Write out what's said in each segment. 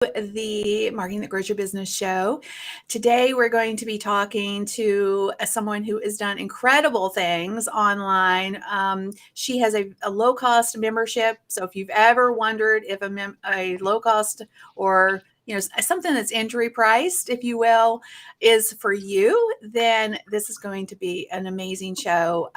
The Marketing That Grows Your Business show. Today, we're going to be talking to someone who has done incredible things online. She has a low-cost membership. So if you've ever wondered if a low-cost or something that's entry priced, if you will, is for you, then this is going to be an amazing show.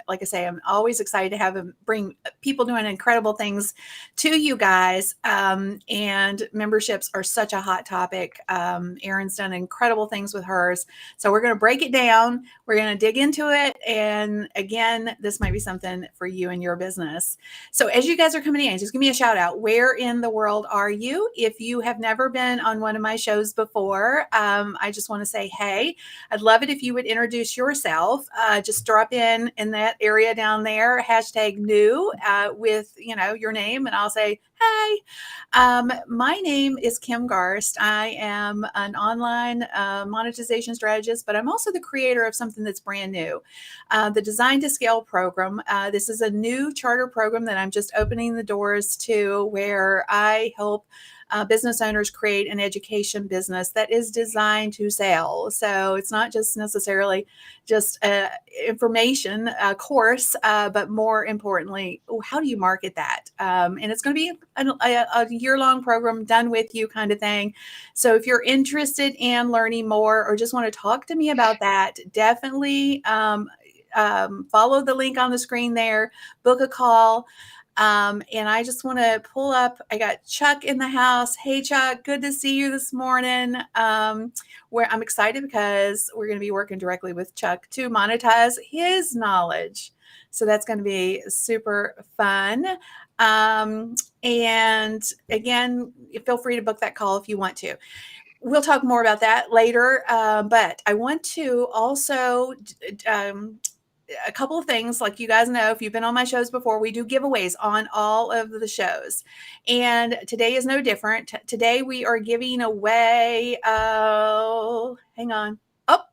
Like I say, I'm always excited to bring people doing incredible things to you guys. And memberships are such a hot topic. Erin's done incredible things with hers. So we're going to break it down. We're going to dig into it. And again, this might be something for you and your business. So as you guys are coming in, just give me a shout out. Where in the world are you? If you have never been on one of my shows before, I just want to say, hey, I'd love it if you would introduce yourself. Just drop in that area down there, #new with, your name, and I'll say, hey, my name is Kim Garst. I am an online monetization strategist, but I'm also the creator of something that's brand new, the Design to Scale program. This is a new charter program that I'm just opening the doors to, where I help business owners create an education business that is designed to sell. So it's not just necessarily just information course, but more importantly, how do you market that? And it's going to be a year-long program done with you kind of thing. So if you're interested in learning more or just want to talk to me about that, definitely follow the link on the screen there, book a call. And I just want to pull up, I got Chuck in the house. Hey, Chuck, good to see you this morning. Where I'm excited because we're going to be working directly with Chuck to monetize his knowledge. So that's going to be super fun. And again, feel free to book that call if you want to. We'll talk more about that later. But I want to also a couple of things. Like you guys know, if you've been on my shows before, we do giveaways on all of the shows. And today is no different. Today we are giving away, hang on. Oh,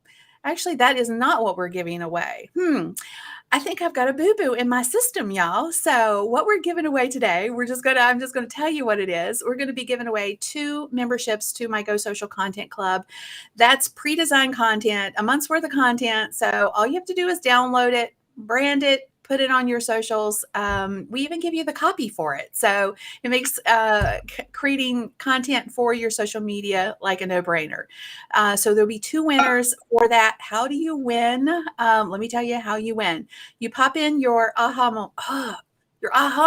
actually, that is not what we're giving away. I think I've got a boo-boo in my system, y'all. So what we're giving away today, I'm just going to tell you what it is. We're going to be giving away 2 memberships to my Go Social Content Club. That's pre-designed content, a month's worth of content. So all you have to do is download it, brand it, put it on your socials. We even give you the copy for it. So it makes creating content for your social media like a no-brainer. So there'll be 2 winners for that. How do you win? Let me tell you how you win. You pop in your aha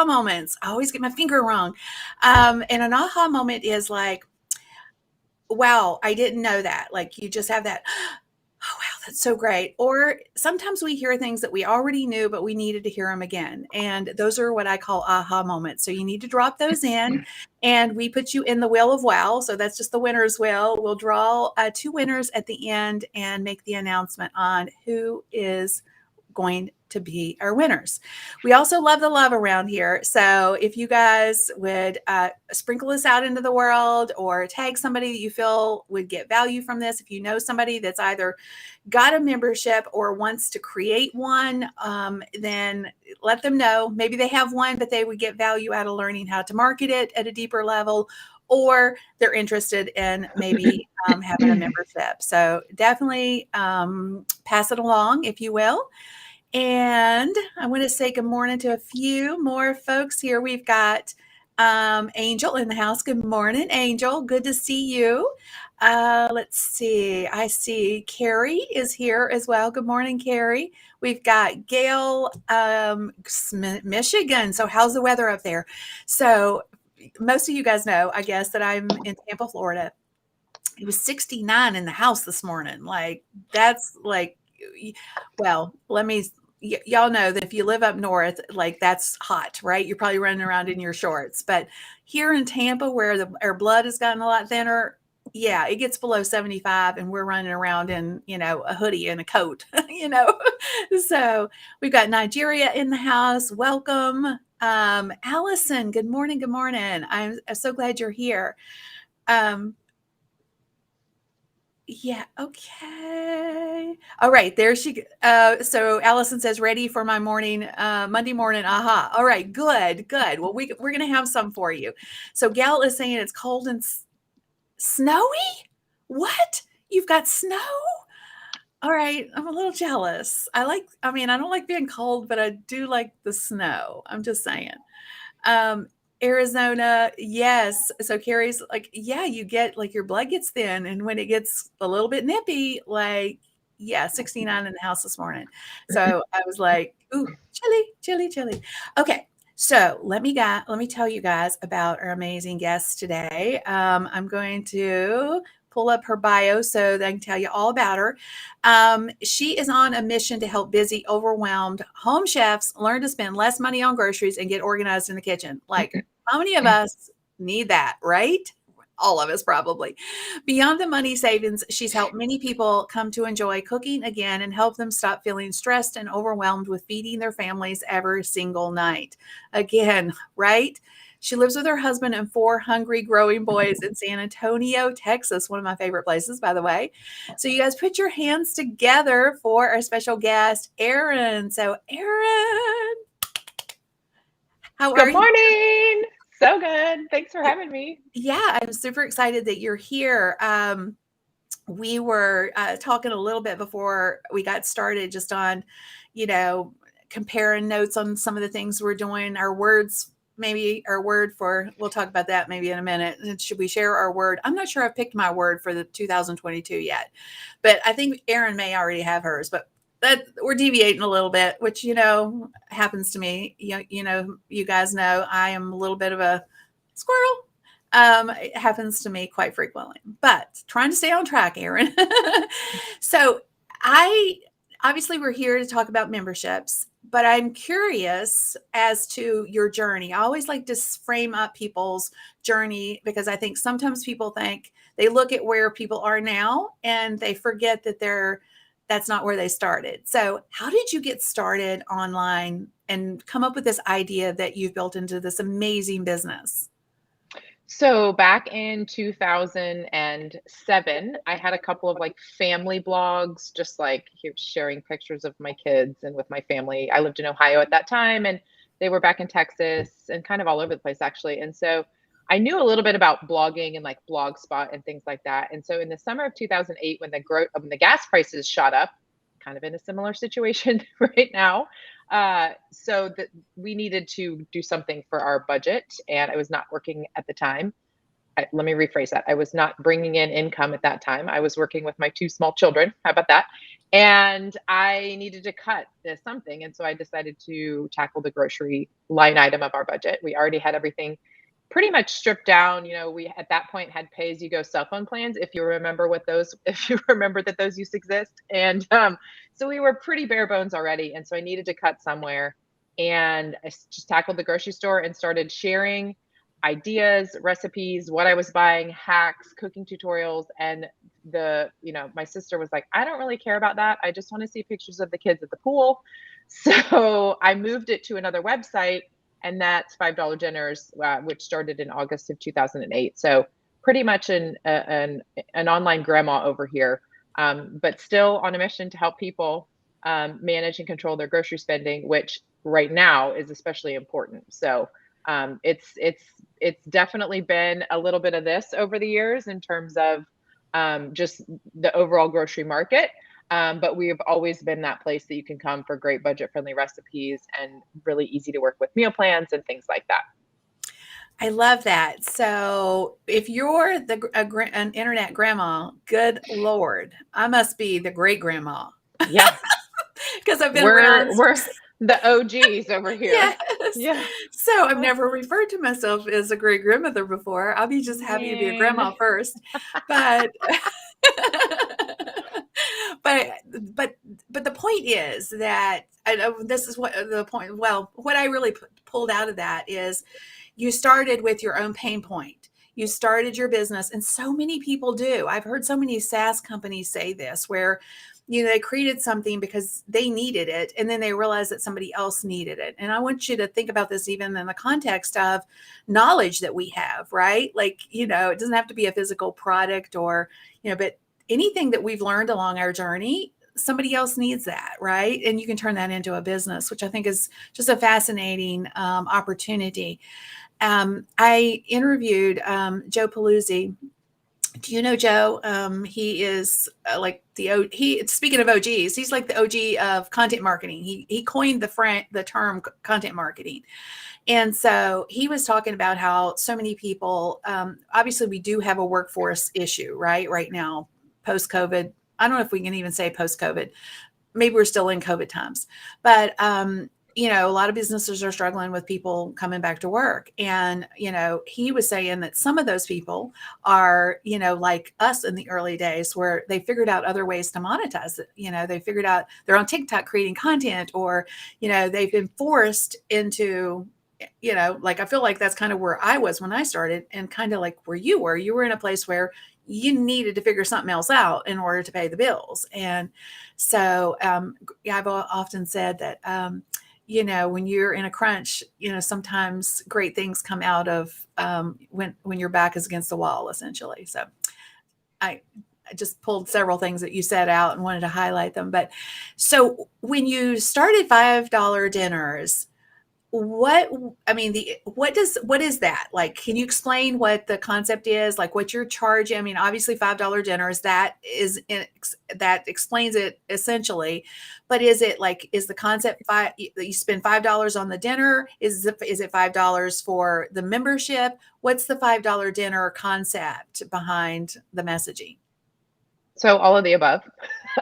moments. I always get my finger wrong. And an aha moment is like, wow, I didn't know that. Like you just have that, oh, wow, that's so great. Or sometimes we hear things that we already knew, but we needed to hear them again. And those are what I call aha moments. So you need to drop those in, and we put you in the wheel of wow. So that's just the winner's wheel. We'll draw 2 winners at the end and make the announcement on who is going to be our winners. We also love the love around here. So if you guys would sprinkle this out into the world or tag somebody that you feel would get value from this, if you know somebody that's either got a membership or wants to create one, then let them know. Maybe they have one, but they would get value out of learning how to market it at a deeper level, or they're interested in maybe having a membership. So definitely pass it along, if you will. And I want to say good morning to a few more folks here. We've got Angel in the house. Good morning, Angel. Good to see you. Let's see. I see Carrie is here as well. Good morning, Carrie. We've got Gail, Michigan. So how's the weather up there? So most of you guys know, I guess, that I'm in Tampa, Florida. It was 69 in the house this morning. Like, that's like, well, y'all know that if you live up north, like that's hot, right? You're probably running around in your shorts. But here in Tampa, where our blood has gotten a lot thinner, yeah, it gets below 75 and we're running around in, a hoodie and a coat, So we've got Nigeria in the house. Welcome. Allison, good morning. Good morning. I'm so glad you're here. Yeah. Okay. All right. There she. So Allison says, ready for my morning, Monday morning. Aha. All right. Good. Good. Well, we're gonna have some for you. So Gal is saying it's cold and Snowy? What? You've got snow? All right, I'm a little jealous. I mean, I don't like being cold, but I do like the snow. I'm just saying. Um, Arizona, yes. So Carrie's like, yeah, you get like your blood gets thin, and when it gets a little bit nippy, like, yeah, 69 in the house this morning. So I was like, ooh, chilly, chilly, chilly. Okay. So let me tell you guys about our amazing guest today. I'm going to pull up her bio so that I can tell you all about her. She is on a mission to help busy, overwhelmed home chefs learn to spend less money on groceries and get organized in the kitchen. Like, how many of us need that, right? All of us probably. Beyond the money savings, she's helped many people come to enjoy cooking again and help them stop feeling stressed and overwhelmed with feeding their families every single night. Again, right? She lives with her husband and 4 hungry, growing boys in San Antonio, Texas, one of my favorite places, by the way. So, you guys put your hands together for our special guest, Erin. So, Erin, how are Good you? morning. So good. Thanks for having me. Yeah, I'm super excited that you're here. We were talking a little bit before we got started just on, you know, comparing notes on some of the things we're doing, our words, maybe our word for, we'll talk about that maybe in a minute. Should we share our word? I'm not sure I've picked my word for the 2022 yet, but I think Erin may already have hers, but that we're deviating a little bit, which, happens to me. You guys know I am a little bit of a squirrel. It happens to me quite frequently, but trying to stay on track, Erin. So I obviously we're here to talk about memberships, but I'm curious as to your journey. I always like to frame up people's journey because I think sometimes people think they look at where people are now and they forget that that's not where they started. So how did you get started online and come up with this idea that you've built into this amazing business? So back in 2007, I had a couple of like family blogs, just like sharing pictures of my kids and with my family. I lived in Ohio at that time, and they were back in Texas and kind of all over the place actually. And so I knew a little bit about blogging and like Blogspot and things like that. And so in the summer of 2008, when the gas prices shot up, kind of in a similar situation right now, so that we needed to do something for our budget, and I was not working at the time. Let me rephrase that. I was not bringing in income at that time. I was working with my 2 small children. How about that? And I needed to cut something, and so I decided to tackle the grocery line item of our budget. We already had everything pretty much stripped down. We at that point had pay-as-you-go cell phone plans, if you remember if you remember that those used to exist. And so we were pretty bare bones already. And so I needed to cut somewhere. And just tackled the grocery store and started sharing ideas, recipes, what I was buying, hacks, cooking tutorials. And my sister was like, I don't really care about that. I just want to see pictures of the kids at the pool. So I moved it to another website, and that's $5 dinners, which started in August of 2008. So pretty much an online grandma over here, but still on a mission to help people manage and control their grocery spending, which right now is especially important. So it's definitely been a little bit of this over the years in terms of just the overall grocery market. But we've always been that place that you can come for great budget friendly recipes and really easy to work with meal plans and things like that. I love that. So if you're an internet grandma, good Lord, I must be the great grandma Yeah, because I've been around. we're the OGs over here. Yes. Yeah. So I've never referred to myself as a great grandmother before. I'll be just happy to be a Man. grandma first. But but but but the point is that I know this is what the point. Well, what I really pulled out of that is you started with your own pain point. You started your business, and so many people do. I've heard so many SaaS companies say this, where they created something because they needed it, and then they realized that somebody else needed it. And I want you to think about this even in the context of knowledge that we have, right? Like, it doesn't have to be a physical product or, but anything that we've learned along our journey, somebody else needs that, right? And you can turn that into a business, which I think is just a fascinating opportunity. I interviewed Joe Paluzzi, Do you know Joe? He is like speaking of OGs, he's like the OG of content marketing. He coined the term content marketing. And so he was talking about how so many people, obviously we do have a workforce issue, right now, post COVID. I don't know if we can even say post COVID. Maybe we're still in COVID times, but a lot of businesses are struggling with people coming back to work. And, he was saying that some of those people are, like us in the early days where they figured out other ways to monetize it. They figured out they're on TikTok creating content, or, they've been forced into, like, I feel like that's kind of where I was when I started, and kind of like where you were in a place where you needed to figure something else out in order to pay the bills. And so I've often said that, when you're in a crunch, sometimes great things come out of when your back is against the wall, essentially. So I just pulled several things that you said out and wanted to highlight them. But so when you started $5 dinners, what is that? Like, can you explain what the concept is? Like, what you're charging? I mean, obviously $5 dinners, that explains it essentially. But is the concept that you spend $5 on the dinner? Is it $5 for the membership? What's the $5 dinner concept behind the messaging? So all of the above,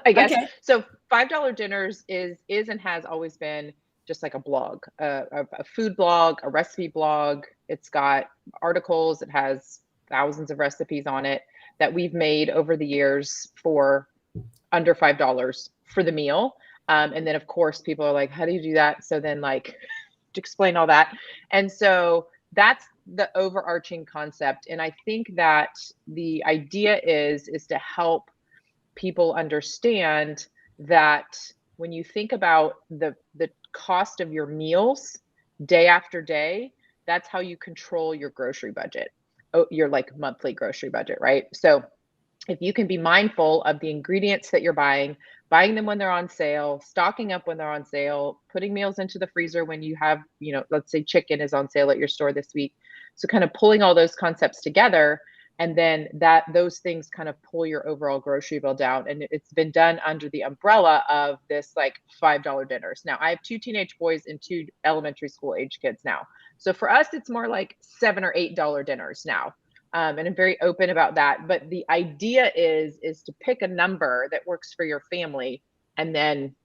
I guess. Okay. So $5 dinners is and has always been just like a blog, a food blog, a recipe blog. It's got articles. It has thousands of recipes on it that we've made over the years for under $5 for the meal. And then of course people are like, how do you do that? So then like to explain all that. And so that's the overarching concept. And I think that the idea is to help people understand that when you think about the cost of your meals day after day, that's how you control your grocery budget, your like monthly grocery budget, right? So if you can be mindful of the ingredients that you're buying them when they're on sale, stocking up when they're on sale, putting meals into the freezer when you have, let's say chicken is on sale at your store this week. So kind of pulling all those concepts together, and then those things kind of pull your overall grocery bill down. And it's been done under the umbrella of this like $5 dinners. Now I have 2 teenage boys and 2 elementary school age kids now. So for us, it's more like $7 or $8 dinners now. And I'm very open about that. But the idea is to pick a number that works for your family, and then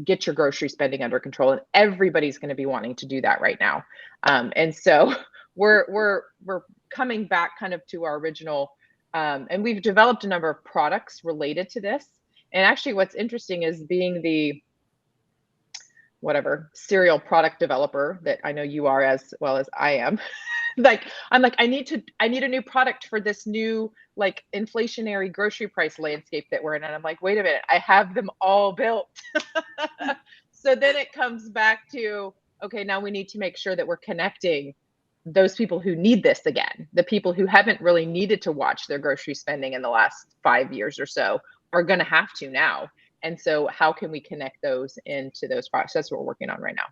get your grocery spending under control. And everybody's going to be wanting to do that right now. And so we're coming back kind of to our original, and we've developed a number of products related to this. And actually what's interesting is being the serial product developer that I know you are as well as I am. I need a new product for this new like inflationary grocery price landscape that we're in. And I'm like, wait a minute, I have them all built. So then it comes back to, okay, now we need to make sure that we're connecting those people who need this again. The people who haven't really needed to watch their grocery spending in the last 5 years or so are going to have to now. And so how can we connect those into those products? That's what we're working on right now.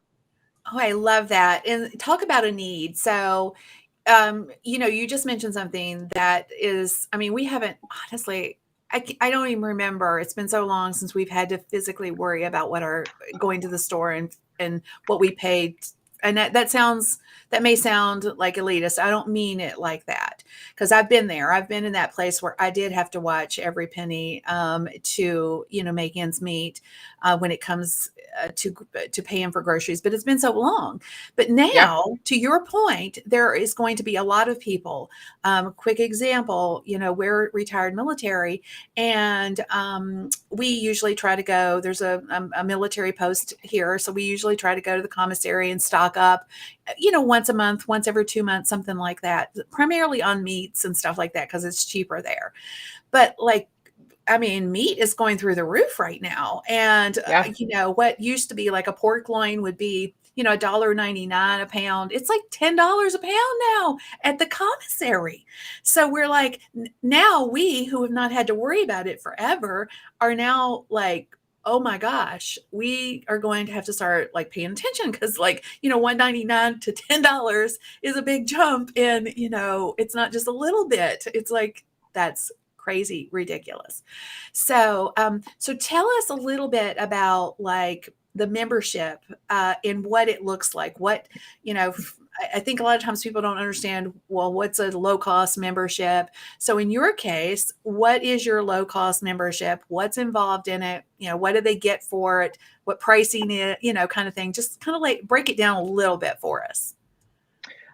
Oh, I love that. And talk about a need. So, you just mentioned something that is, I mean, we haven't, honestly, I don't even remember. It's been so long since we've had to physically worry about going to the store and what we paid. And that may sound like elitist. I don't mean it like that, because I've been there. I've been in that place where I did have to watch every penny to, make ends meet when it comes to paying for groceries. But it's been so long. But now, to your point, there is going to be a lot of people. Quick example, we're retired military, and we usually try to go. There's a military post here, so we usually try to go to the commissary and stock up, once a month, once every 2 months, something like that, primarily on meats and stuff like that, because it's cheaper there. But meat is going through the roof right now. And, what used to be like a pork loin would be, $1.99 a pound. It's like $10 a pound now at the commissary. So we're like, now we who have not had to worry about it forever are now like, oh my gosh, we are going to have to start like paying attention, because $1.99 to $10 is a big jump. And, it's not just a little bit. It's like That's crazy ridiculous. So so tell us a little bit about like the membership and what it looks like. What, you know, I think a lot of times people don't understand, well, what's a low cost membership? So in your case, what is your low cost membership? What's involved in it? You know, what do they get for it? What pricing it, you know, kind of thing. Just kind of like break it down a little bit for us.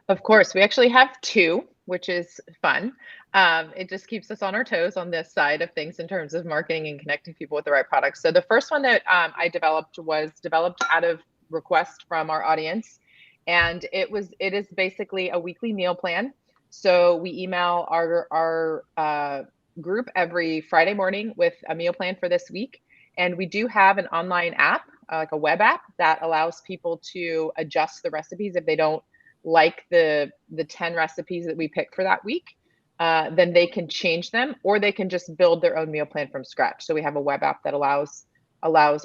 Of course, we actually have two, which is fun. It just keeps us on our toes on this side of things in terms of marketing and connecting people with the right products. So the first one that I developed was developed out of request from our audience, and it is basically a weekly meal plan. So we email our group every Friday morning with a meal plan for this week, and we do have an online app, like a web app, that allows people to adjust the recipes if they don't like the 10 recipes that we pick for that week. Then they can change them, or they can just build their own meal plan from scratch. So we have a web app that allows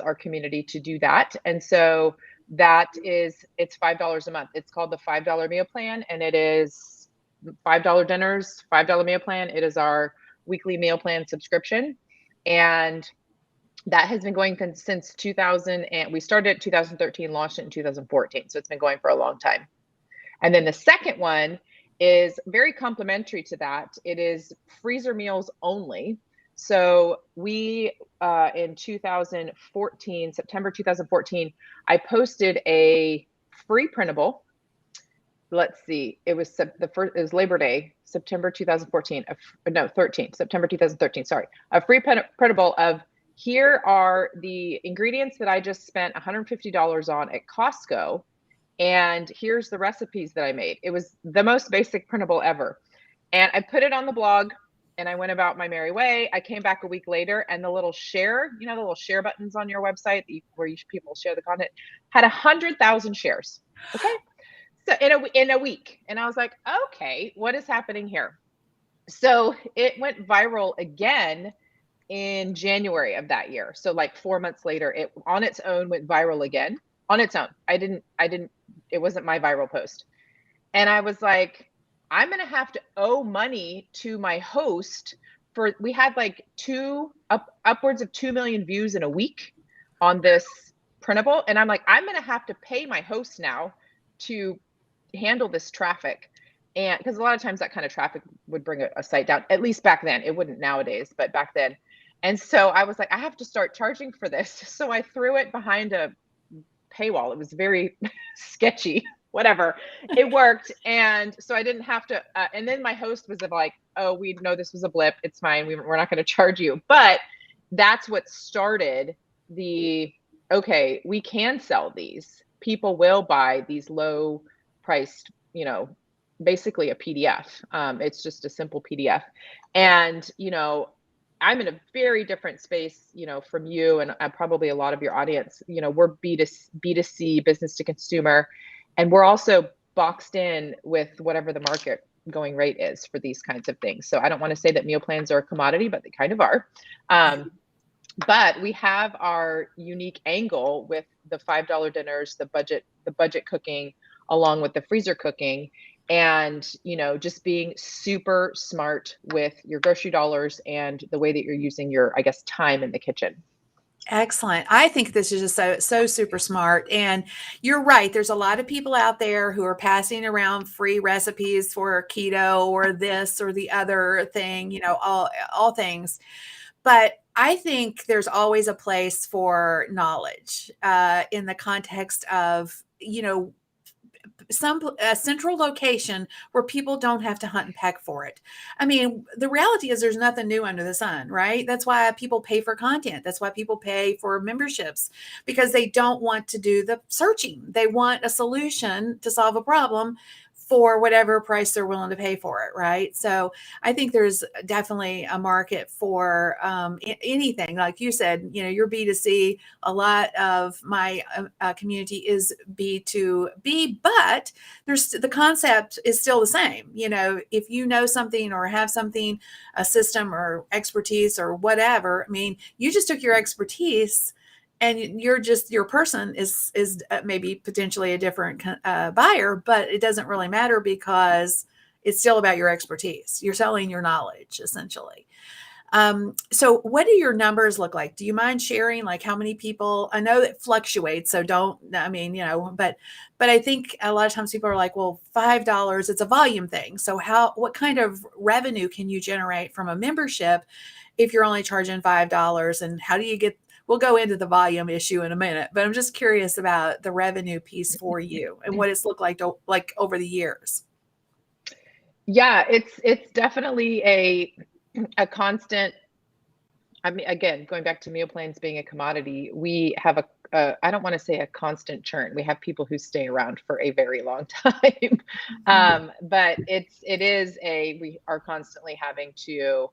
our community to do that. And so it's $5 a month. It's called the $5 meal plan, and it is $5 dinners, $5 meal plan. It is our weekly meal plan subscription, and that has been going since 2000, and we started in 2013, launched it in 2014. So it's been going for a long time. And then the second one is very complementary to that. It is freezer meals only. So we, in 2014, September 2014, I posted a free printable. Let's see, it was it was Labor Day, September 2014, no, 13, September 2013, sorry. A free printable of, here are the ingredients that I just spent $150 on at Costco, and here's the recipes that I made. It was the most basic printable ever. And I put it on the blog, and I went about my merry way. I came back a week later, and the little share, you know, the little share buttons on your website where people share the content, had 100,000 shares. Okay. So in a week. And I was like, okay, what is happening here? So it went viral again in January of that year. So like 4 months later, it on its own went viral again. On its own. It wasn't my viral post. And I was like, I'm going to have to owe money to my host we had like upwards of 2 million views in a week on this printable. And I'm like, I'm going to have to pay my host now to handle this traffic. And because a lot of times that kind of traffic would bring a site down, at least back then. It wouldn't nowadays, but back then. And so I was like, I have to start charging for this. So I threw it behind a paywall. It was very sketchy, whatever. It worked. And so I didn't have to, and then my host was like, oh, we know this was a blip. It's fine. We're not going to charge you. But that's what started okay, we can sell these. People will buy these low priced, you know, basically a PDF. It's just a simple PDF. And, you know, I'm in a very different space, you know, from you and probably a lot of your audience. You know, we're B2C, business to consumer, and we're also boxed in with whatever the market going rate is for these kinds of things. So I don't want to say that meal plans are a commodity, but they kind of are. But we have our unique angle with the $5 dinners, the budget cooking, along with the freezer cooking. And, you know, just being super smart with your grocery dollars and the way that you're using your, I guess, time in the kitchen. Excellent. I think this is just so super smart. And you're right. There's a lot of people out there who are passing around free recipes for keto or this or the other thing, you know, all things. But I think there's always a place for knowledge in the context of, you know, a central location where people don't have to hunt and peck for it. I mean, the reality is there's nothing new under the sun, right? That's why people pay for content. That's why people pay for memberships, because they don't want to do the searching. They want a solution to solve a problem for whatever price they're willing to pay for it, right? So I think there's definitely a market for anything. Like you said, you know, you're B2C. A lot of my community is B2B, but the concept is still the same. You know, if you know something or have something, a system or expertise or whatever, I mean, you just took your expertise and your person is maybe potentially a different buyer, but it doesn't really matter because it's still about your expertise. You're selling your knowledge, essentially. So what do your numbers look like? Do you mind sharing like how many people? I know that fluctuates, so don't, I mean, but I think a lot of times people are like, well, $5, it's a volume thing. So what kind of revenue can you generate from a membership if you're only charging $5? And how do you get, we'll go into the volume issue in a minute, but I'm just curious about the revenue piece for you and what it's looked like over the years. Yeah, it's definitely a constant. I mean, again, going back to meal plans being a commodity, we have I don't want to say a constant churn. We have people who stay around for a very long time. But we are constantly having to,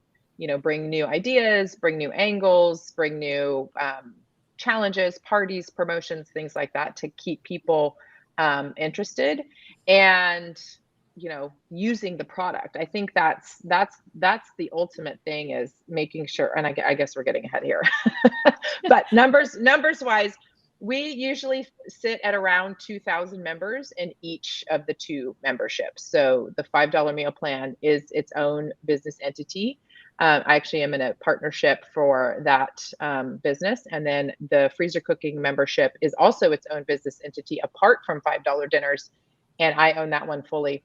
bring new ideas, bring new angles, bring new challenges, parties, promotions, things like that to keep people interested. And using the product. I think that's the ultimate thing, is making sure, and I guess we're getting ahead here, but numbers wise, we usually sit at around 2,000 members in each of the 2 memberships. So the $5 meal plan is its own business entity. I actually am in a partnership for that business. And then the freezer cooking membership is also its own business entity apart from $5 dinners. And I own that one fully.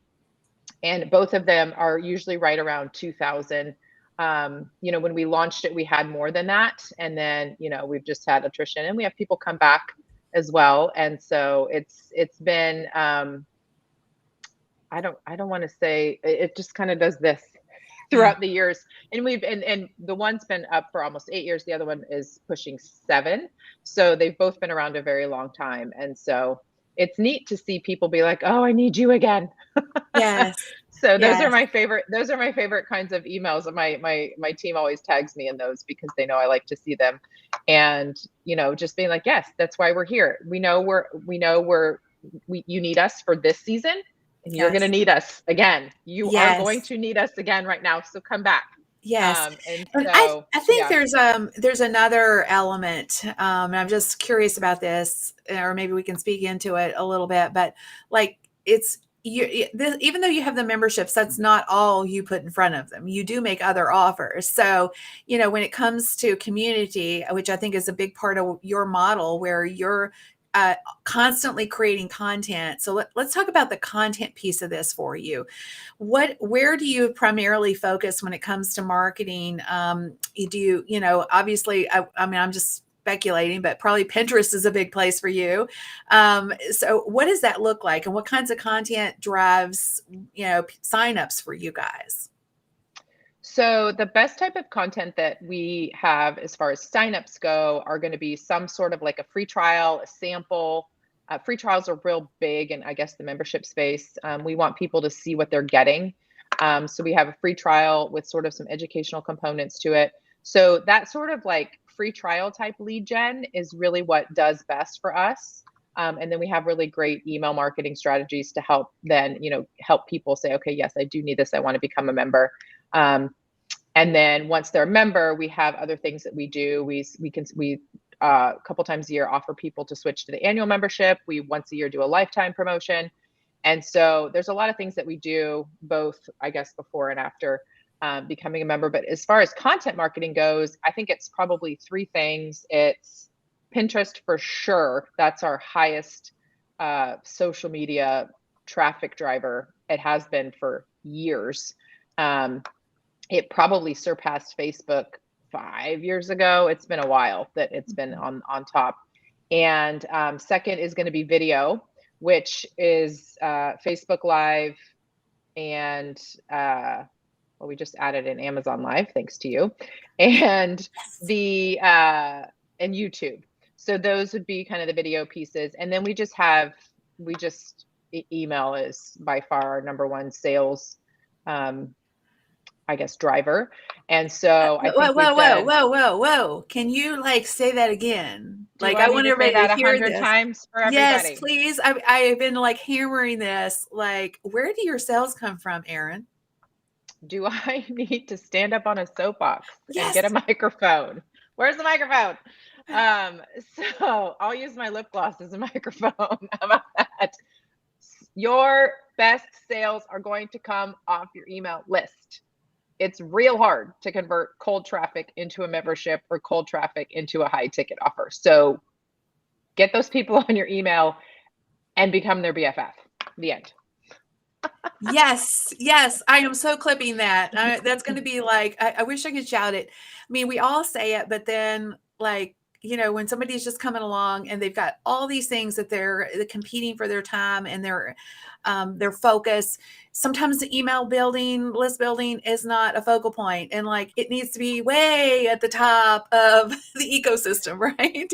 And both of them are usually right around 2,000. When we launched it, we had more than that. And then, we've just had attrition, and we have people come back as well. And so it's been, I don't want to say, it just kind of does this throughout the years. And and the one's been up for almost 8 years. The other one is pushing 7. So they've both been around a very long time. And so it's neat to see people be like, oh, I need you again. Yes. So those are my favorite kinds of emails. My team always tags me in those because they know I like to see them. And, just being like, yes, that's why we're here. We know you need us for this season, and you're going to need us again. You are going to need us again right now. So come back. Yes. And I think yeah. there's another element, and I'm just curious about this, or maybe we can speak into it a little bit, but like even though you have the memberships, that's not all you put in front of them. You do make other offers. So, when it comes to community, which I think is a big part of your model, where you're constantly creating content. So let's talk about the content piece of this for you. Where do you primarily focus when it comes to marketing? Obviously, I mean, I'm just speculating, but probably Pinterest is a big place for you. So what does that look like, and what kinds of content drives, signups for you guys? So the best type of content that we have as far as signups go are going to be some sort of like a free trial, a sample. Free trials are real big, and I guess the membership space. We want people to see what they're getting. So we have a free trial with sort of some educational components to it. So that sort of like free trial type lead gen is really what does best for us. And then we have really great email marketing strategies to help help people say, okay, yes, I do need this. I want to become a member. And then once they're a member, we have other things that we do. We a couple times a year offer people to switch to the annual membership. We once a year do a lifetime promotion. And so there's a lot of things that we do, both, I guess, before and after becoming a member. But as far as content marketing goes, I think it's probably 3 things. It's Pinterest for sure. That's our highest social media traffic driver. It has been for years. It probably surpassed Facebook 5 years ago. It's been a while that it's been on top. And second is going to be video, which is Facebook Live, and we just added in Amazon Live, thanks to you, and and YouTube. So those would be kind of the video pieces. And then email is by far our number one sales I guess driver. And so I think whoa. Can you like say that again? Like, I want everybody to hear 100 times for everybody. Yes, please. I've been like hammering this. Like, where do your sales come from, Erin? Do I need to stand up on a soapbox and get a microphone? Where's the microphone? So I'll use my lip gloss as a microphone. How about that? Your best sales are going to come off your email list. It's real hard to convert cold traffic into a membership or cold traffic into a high ticket offer. So get those people on your email and become their BFF. The end. Yes, yes, I am so clipping that. That's going to be like, I wish I could shout it. I mean, we all say it, but then like, when somebody's just coming along and they've got all these things that they're competing for their time and their focus. Sometimes the email building, list building is not a focal point, and like it needs to be way at the top of the ecosystem, right?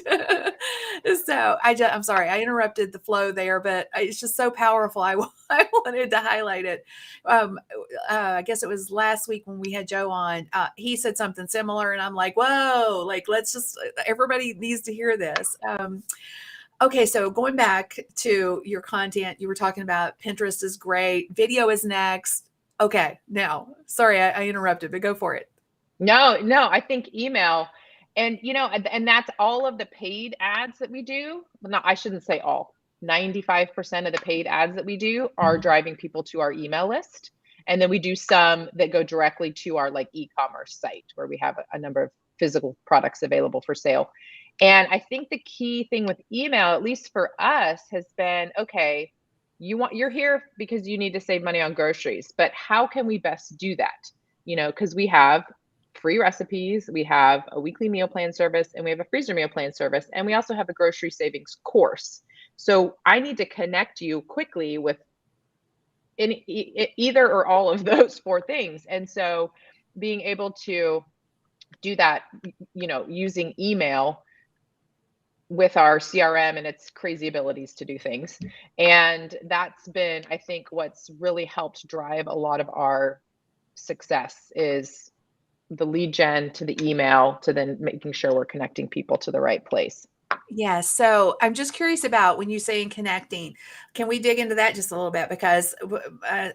So I'm sorry, I interrupted the flow there, but it's just so powerful. I wanted to highlight it. I guess it was last week when we had Joe on. He said something similar, and I'm like, whoa! Like, let's just everybody needs to hear this. Okay, so going back to your content, you were talking about Pinterest is great. Video is next. Okay, now, sorry, I interrupted, but go for it. No, I think email, and and that's all of the paid ads that we do. Well, no, I shouldn't say all. 95% of the paid ads that we do are driving people to our email list. And then we do some that go directly to our like e-commerce site where we have a number of physical products available for sale. And I think the key thing with email, at least for us, has been, okay, you're here because you need to save money on groceries, but how can we best do that? Because we have free recipes, we have a weekly meal plan service, and we have a freezer meal plan service, and we also have a grocery savings course. So I need to connect you quickly with either or all of those four things. And so being able to do that, using email with our CRM and its crazy abilities to do things. And that's been, I think, what's really helped drive a lot of our success is the lead gen to the email to then making sure we're connecting people to the right place. Yeah. So I'm just curious about when you say in connecting, can we dig into that just a little bit? Because,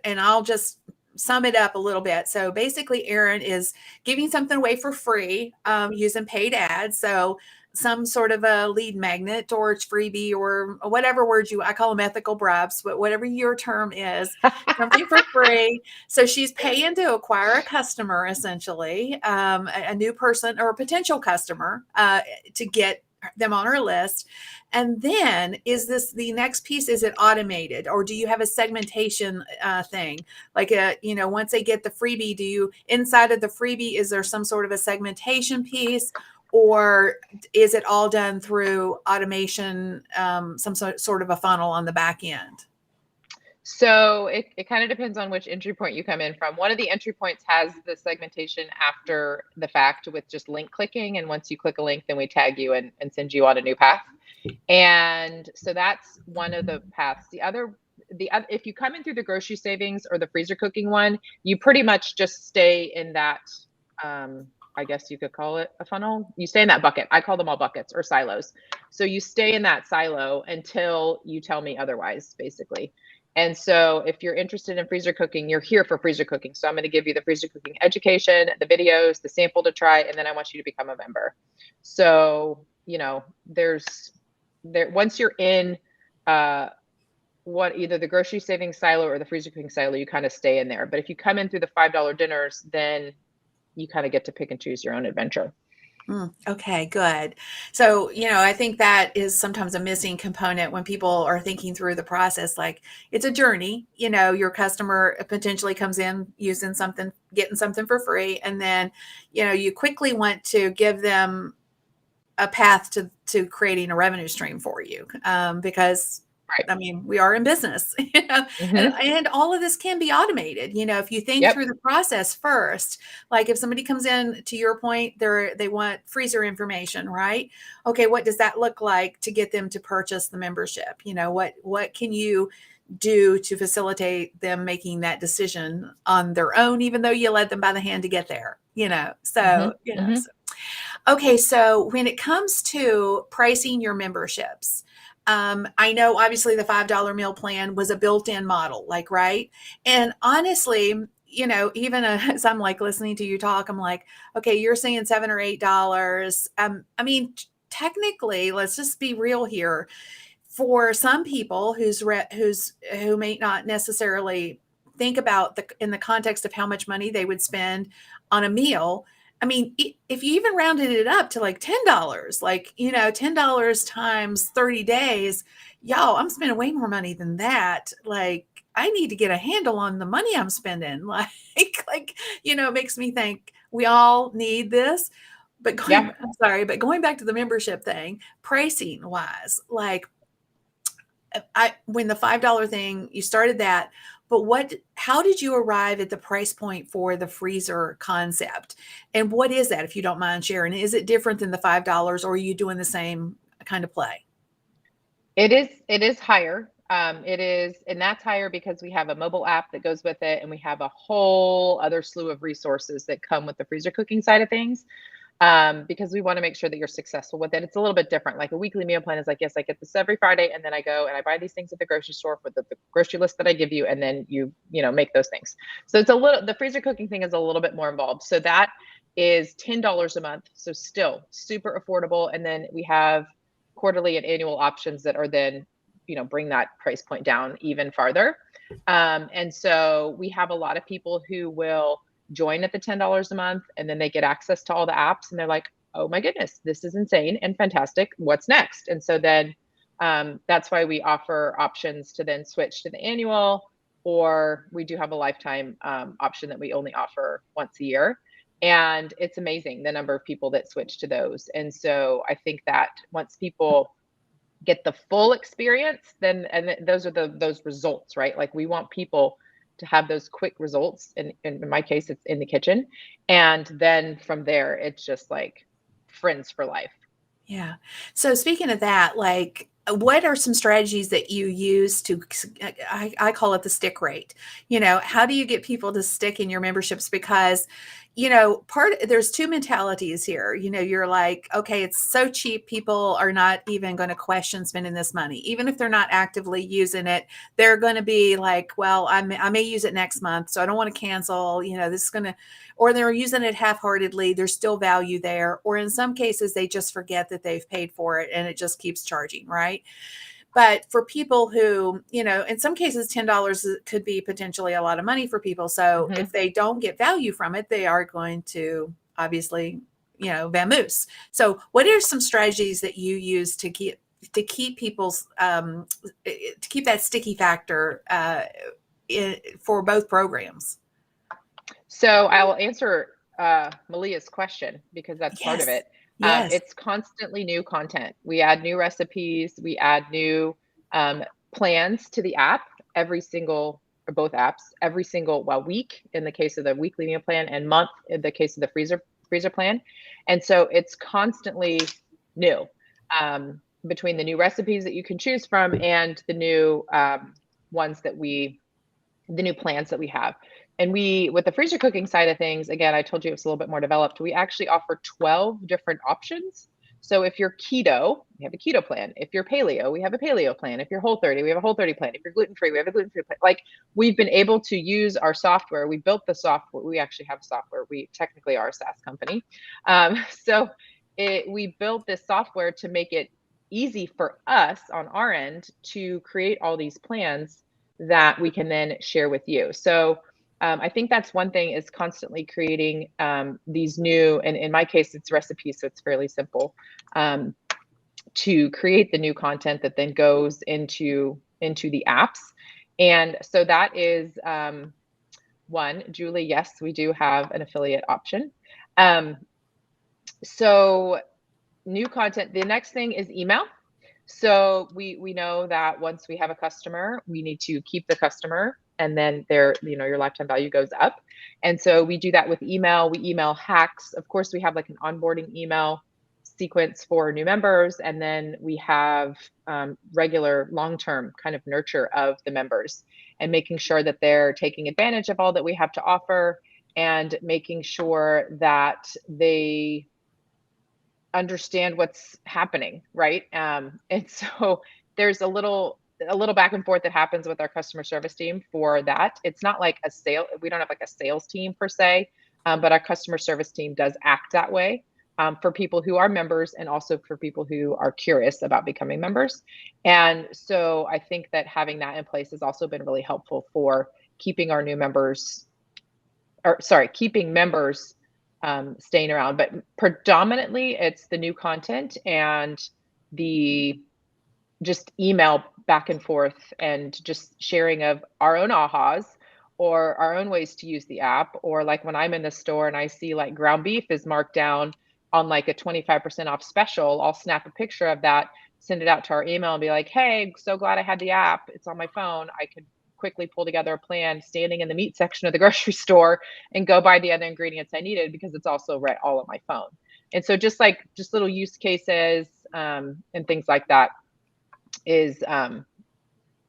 and I'll just sum it up a little bit. So basically, Erin is giving something away for free using paid ads. So some sort of a lead magnet or freebie or whatever words I call them ethical bribes, but whatever your term is, something for free. So she's paying to acquire a customer, essentially, a new person or a potential customer to get them on our list. And then is this the next piece? Is it automated, or do you have a segmentation thing? Like, once they get the freebie, do you inside of the freebie, is there some sort of a segmentation piece, or is it all done through automation, some sort of a funnel on the back end? So it kind of depends on which entry point you come in from. One of the entry points has the segmentation after the fact with just link clicking. And once you click a link, then we tag you and send you on a new path. And so that's one of the paths. The other, if you come in through the grocery savings or the freezer cooking one, you pretty much just stay in that, I guess you could call it a funnel. You stay in that bucket. I call them all buckets or silos. So you stay in that silo until you tell me otherwise, basically. And so if you're interested in freezer cooking, you're here for freezer cooking. So I'm going to give you the freezer cooking education, the videos, the sample to try, and then I want you to become a member. So, once you're in either the grocery savings silo or the freezer cooking silo, you kind of stay in there. But if you come in through the $5 dinners, then you kind of get to pick and choose your own adventure. Okay, good. So, I think that is sometimes a missing component when people are thinking through the process. Like, it's a journey. Your customer potentially comes in using something, getting something for free. And then, you quickly want to give them a path to creating a revenue stream for you, because Right. I mean, we are in business, and all of this can be automated. If you think Yep. through the process first, like if somebody comes in, to your point, they want freezer information, right? Okay, what does that look like to get them to purchase the membership? What can you do to facilitate them making that decision on their own, even though you led them by the hand to get there? So. Okay, so when it comes to pricing your memberships, I know obviously the $5 meal plan was a built-in model, like, right? And honestly, even as I'm like listening to you talk, I'm like, okay, you're saying $7 or $8. I mean, technically, let's just be real here. for some people who may not necessarily think about in the context of how much money they would spend on a meal. I mean, if you even rounded it up to like $10, like, $10 times 30 days, y'all, I'm spending way more money than that. Like, I need to get a handle on the money I'm spending. It makes me think we all need this. But Yeah. going back to the membership thing, pricing wise, like, when the $5 thing, you started that, but how did you arrive at the price point for the freezer concept? And what is that, if you don't mind sharing? Is it different than the $5, or are you doing the same kind of play? It is higher. It is, and that's higher because we have a mobile app that goes with it, and we have a whole other slew of resources that come with the freezer cooking side of things. Because we want to make sure that you're successful with it. It's a little bit different. Like a weekly meal plan is like, yes, I get this every Friday, and then I go and I buy these things at the grocery store with the grocery list that I give you, and then you make those things. So the freezer cooking thing is a little bit more involved. So that is $10 a month. So still super affordable. And then we have quarterly and annual options that are then, bring that price point down even farther. And so we have a lot of people who will join at the $10 a month, and then they get access to all the apps, and they're like, oh my goodness, this is insane and fantastic. What's next? And so then that's why we offer options to then switch to the annual, or we do have a lifetime option that we only offer once a year. And it's amazing the number of people that switch to those. And so I think that once people get the full experience, then those are those results, right? Like, we want people to have those quick results. And in my case, it's in the kitchen. And then from there, it's just like friends for life. Yeah. So speaking of that, like, what are some strategies that you use to, I call it the stick rate. How do you get people to stick in your memberships? Because, there's two mentalities here. You're like, okay, it's so cheap, people are not even going to question spending this money. Even if they're not actively using it, they're going to be like, well, I may use it next month, so I don't want to cancel, this is going to, or they're using it half-heartedly. There's still value there. Or in some cases, they just forget that they've paid for it and it just keeps charging, right? But for people who, in some cases, $10 could be potentially a lot of money for people. So if they don't get value from it, they are going to obviously, vamoose. So what are some strategies that you use to keep people's, to keep that sticky factor for both programs? So I will answer Malia's question, because that's part of it. Yes. It's constantly new content. We add new recipes. We add new plans to the app or both apps, every single week in the case of the weekly meal plan, and month in the case of the freezer plan. And so it's constantly new, between the new recipes that you can choose from and the new the new plans that we have. And with the freezer cooking side of things, again, I told you it's a little bit more developed. We actually offer 12 different options. So if you're keto, we have a keto plan. If you're paleo, we have a paleo plan. If you're Whole30, we have a Whole30 plan. If you're gluten-free, we have a gluten-free plan. Like, we've been able to use our software. We built the software. We actually have software. We technically are a SaaS company. We built this software to make it easy for us on our end to create all these plans that we can then share with you. So I think that's one thing, is constantly creating these new, and in my case, it's recipes, so it's fairly simple, to create the new content that then goes into the apps. And so that is one. Julie, yes, we do have an affiliate option. So new content. The next thing is email. So we know that once we have a customer, we need to keep the customer, and then your lifetime value goes up. And so we do that with email. We email hacks. Of course, we have like an onboarding email sequence for new members, and then we have regular long-term kind of nurture of the members, and making sure that they're taking advantage of all that we have to offer, and making sure that they understand what's happening, right? And so there's a little back and forth that happens with our customer service team for that. It's not like we don't have like a sales team per se, but our customer service team does act that way. for people who are members and also for people who are curious about becoming members. And so I think that having that in place has also been really helpful for keeping our new members, or sorry, keeping members staying around. But predominantly it's the new content and the just email back and forth and just sharing of our own ahas or our own ways to use the app. Or like when I'm in the store and I see like ground beef is marked down on like a 25% off special, I'll snap a picture of that, send it out to our email and be like, hey, so glad I had the app. It's on my phone. I could quickly pull together a plan standing in the meat section of the grocery store and go buy the other ingredients I needed because it's also right all on my phone. And so just little use cases and things like that is It's how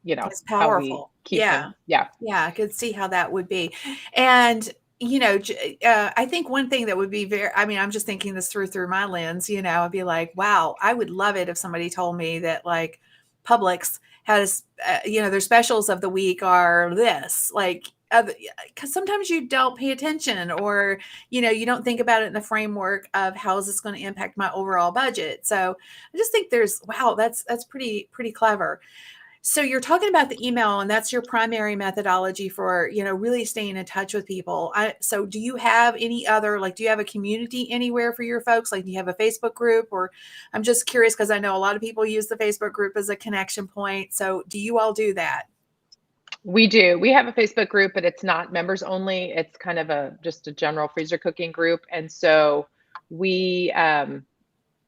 we powerful. keep Yeah. them. Yeah. Yeah, I could see how that would be. And, I think one thing that would be I mean, I'm just thinking this through my lens, I'd be like, wow, I would love it if somebody told me that like Publix has, their specials of the week are this, like, because sometimes you don't pay attention or, you don't think about it in the framework of how is this going to impact my overall budget. So I just think wow, that's pretty clever. So you're talking about the email, and that's your primary methodology for, really staying in touch with people. So do you have any other, like, do you have a community anywhere for your folks? Like, do you have a Facebook group? Or I'm just curious because I know a lot of people use the Facebook group as a connection point. So do you all do that? We do. We have a Facebook group, but it's not members only. It's kind of just a general freezer cooking group. And so we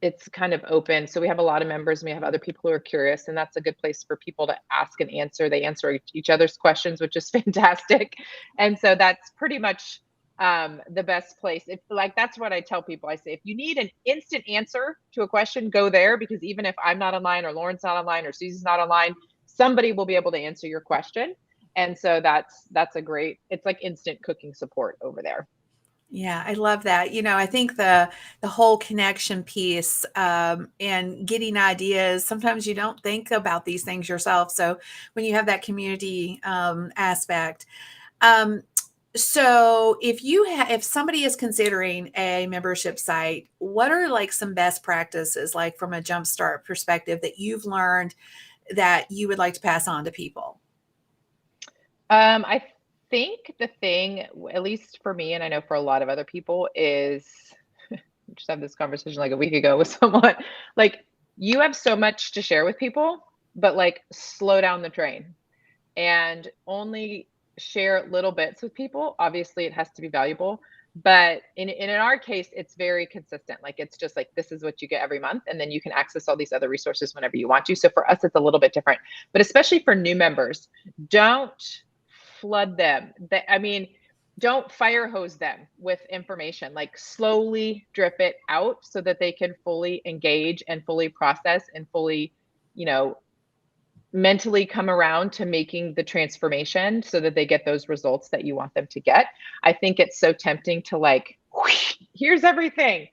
it's kind of open. So we have a lot of members and we have other people who are curious, and that's a good place for people to ask and answer. They answer each other's questions, which is fantastic. And so that's pretty much the best place. If like, that's what I tell people. I say, if you need an instant answer to a question, go there, because even if I'm not online or Lauren's not online or Susie's not online, somebody will be able to answer your question. And so that's it's like instant cooking support over there. Yeah, I love that. I think the whole connection piece, and getting ideas. Sometimes you don't think about these things yourself. So when you have that community aspect, um, so if somebody is considering a membership site, what are like some best practices, like from a jumpstart perspective, that you've learned that you would like to pass on to people? I think the thing, at least for me, and I know for a lot of other people, is just had this conversation like a week ago with someone. Like, you have so much to share with people, but like slow down the train and only share little bits with people. Obviously, it has to be valuable, but in our case, it's very consistent. Like, it's just like, this is what you get every month, and then you can access all these other resources whenever you want to. So for us, it's a little bit different, but especially for new members, don't flood them. I mean, don't fire hose them with information. Like, slowly drip it out so that they can fully engage and fully process and fully, you know, mentally come around to making the transformation so that they get those results that you want them to get. I think it's so tempting to like, whoosh, here's everything.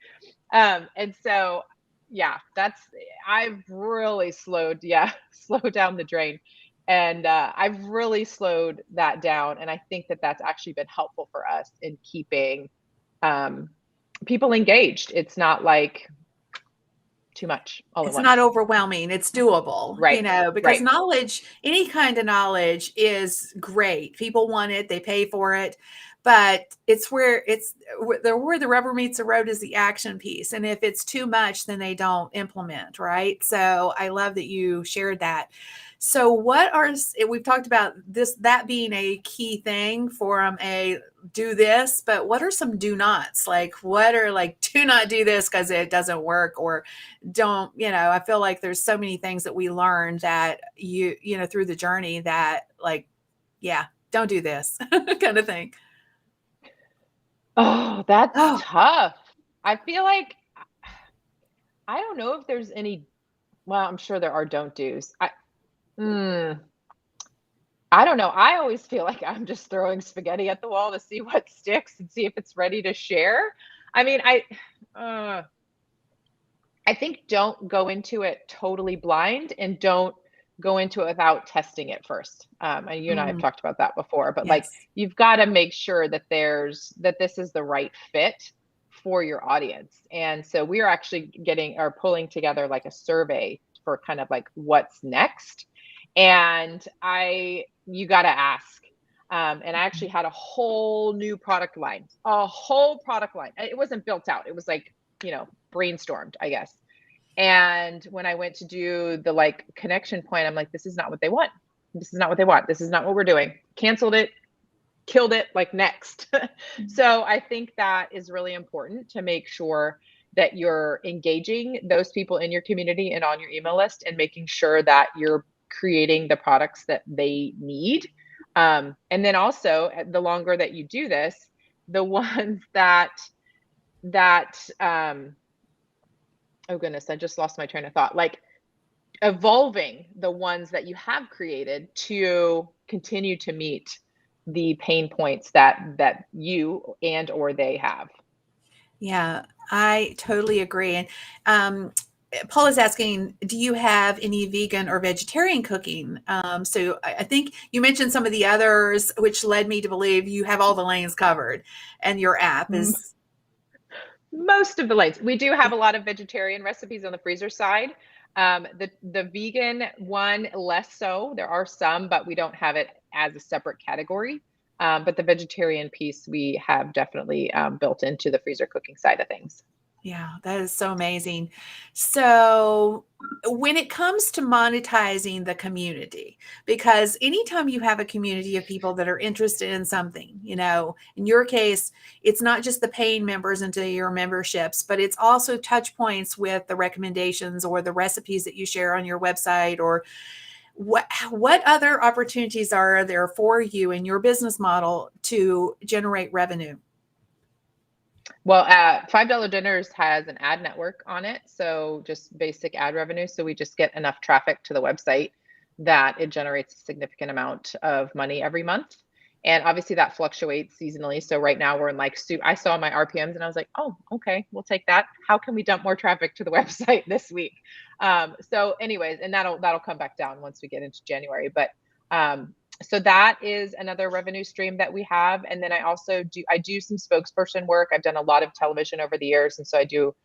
And so, yeah, I've really slowed down the drain. And I've really slowed that down. And I think that that's actually been helpful for us in keeping people engaged. It's not like too much all at It's once. not overwhelming. It's doable, Right. because Right. knowledge, any kind of knowledge is great. People want it, they pay for it, but where the rubber meets the road is the action piece. And if it's too much, then they don't implement, right? So I love that you shared that. So we've talked about that being a key thing for a do this, but what are some do nots? Like, what are like, do not do this because it doesn't work, or don't, I feel like there's so many things that we learned that through the journey that, like, yeah, don't do this kind of thing. Oh, that's Oh, tough. I feel like I don't know if there's any, well, I'm sure there are don't do's. Mm, I don't know. I always feel like I'm just throwing spaghetti at the wall to see what sticks and see if it's ready to share. I mean, uh, I think don't go into it totally blind, and don't go into it without testing it first. And you and I have mm, talked about that before, but like, yes. you've got to make sure that this is the right fit for your audience. And so we are actually pulling together like a survey for kind of like what's next. And you got to ask. And I actually had a whole new product line, a whole product line. It wasn't built out. It was like, brainstormed, I guess. And when I went to do the like connection point, I'm like, this is not what they want. This is not what they want. This is not what we're doing. Canceled it, killed it, like next. So I think that is really important to make sure that you're engaging those people in your community and on your email list and making sure that you're creating the products that they need. And then also, the longer that you do this, the ones that oh goodness, I just lost my train of thought. Like evolving the ones that you have created to continue to meet the pain points that you and or they have. Yeah, I totally agree. And Paul is asking, do you have any vegan or vegetarian cooking? So I think you mentioned some of the others, which led me to believe you have all the lanes covered, and your app is. Most of the lanes. We do have a lot of vegetarian recipes on the freezer side. The vegan one, less so. There are some, but we don't have it as a separate category. But the vegetarian piece we have definitely built into the freezer cooking side of things. Yeah, that is so amazing. So when it comes to monetizing the community, because anytime you have a community of people that are interested in something, in your case, it's not just the paying members into your memberships, but it's also touch points with the recommendations or the recipes that you share on your website, or what other opportunities are there for you in your business model to generate revenue? Well, $5 Dinners has an ad network on it. So just basic ad revenue. So we just get enough traffic to the website that it generates a significant amount of money every month. And obviously that fluctuates seasonally. So right now we're in like, I saw my RPMs and I was like, oh, okay, we'll take that. How can we dump more traffic to the website this week? So anyways, and that'll come back down once we get into January. But so that is another revenue stream that we have. And then I do some spokesperson work. I've done a lot of television over the years. And so I do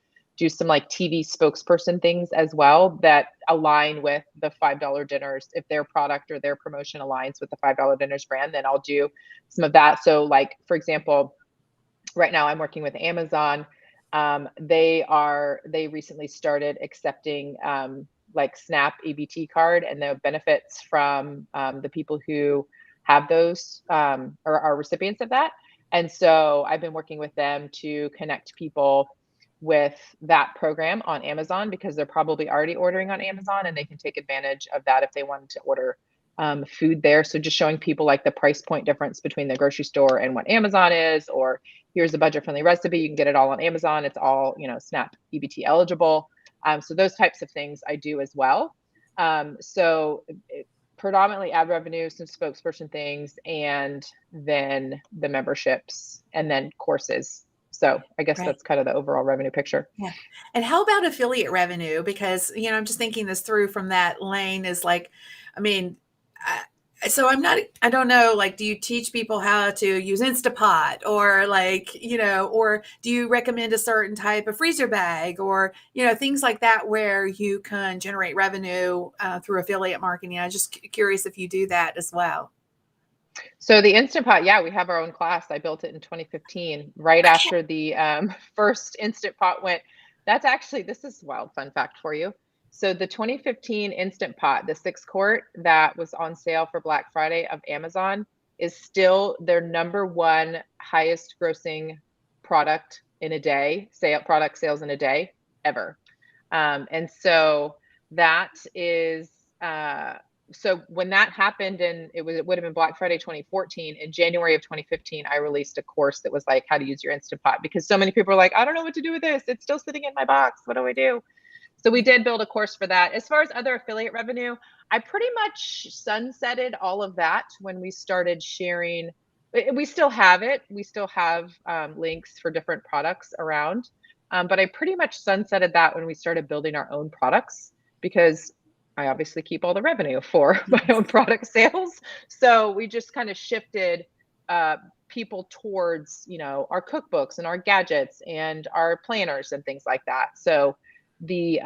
some like TV spokesperson things as well that align with the $5 Dinners. If their product or their promotion aligns with the $5 Dinners brand, then I'll do some of that. So like, for example, right now I'm working with Amazon. They recently started accepting like SNAP EBT card and the benefits from the people who have those or are recipients of that. And so I've been working with them to connect people with that program on Amazon because they're probably already ordering on Amazon and they can take advantage of that if they wanted to order food there. So just showing people like the price point difference between the grocery store and what Amazon is, or here's a budget friendly recipe. You can get it all on Amazon. It's all, SNAP EBT eligible. So those types of things I do as well. Predominantly ad revenue, some spokesperson things, and then the memberships and then courses. So I guess Right. that's kind of the overall revenue picture. Yeah. And how about affiliate revenue? Because, I'm just thinking this through from that lane is like, I mean, so I don't know, like, do you teach people how to use Instapot or like, or do you recommend a certain type of freezer bag or, things like that where you can generate revenue through affiliate marketing? I'm just curious if you do that as well. So the Instant Pot, yeah, we have our own class. I built it in 2015, right after the first Instant Pot went. This is a wild fun fact for you. So the 2015 Instant Pot, the 6-quart that was on sale for Black Friday of Amazon, is still their #1 highest grossing product in a day, product sales in a day ever. And so that is so when that happened, and it would have been Black Friday 2014, in January of 2015, I released a course that was like how to use your Instant Pot, because so many people are like, I don't know what to do with this. It's still sitting in my box. What do I do? So we did build a course for that. As far as other affiliate revenue, I pretty much sunsetted all of that when we started sharing. We still have it. We still have links for different products around. But I pretty much sunsetted that when we started building our own products, because I obviously keep all the revenue for my own product sales. So we just kind of shifted people towards, our cookbooks and our gadgets and our planners and things like that. So the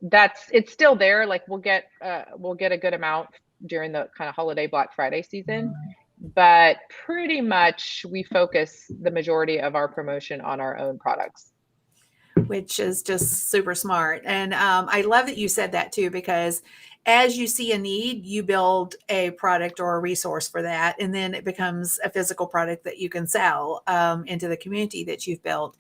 it's still there. Like we'll get a good amount during the kind of holiday Black Friday season, but pretty much we focus the majority of our promotion on our own products. Which is just super smart. And I love that you said that too, because as you see a need, you build a product or a resource for that. And then it becomes a physical product that you can sell into the community that you've built.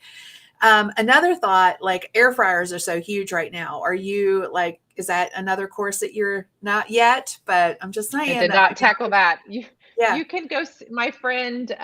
Another thought, like air fryers are so huge right now. Are you like, is that another course that you're not yet? But I'm just saying. I did not tackle that. Yeah. You can go see my friend.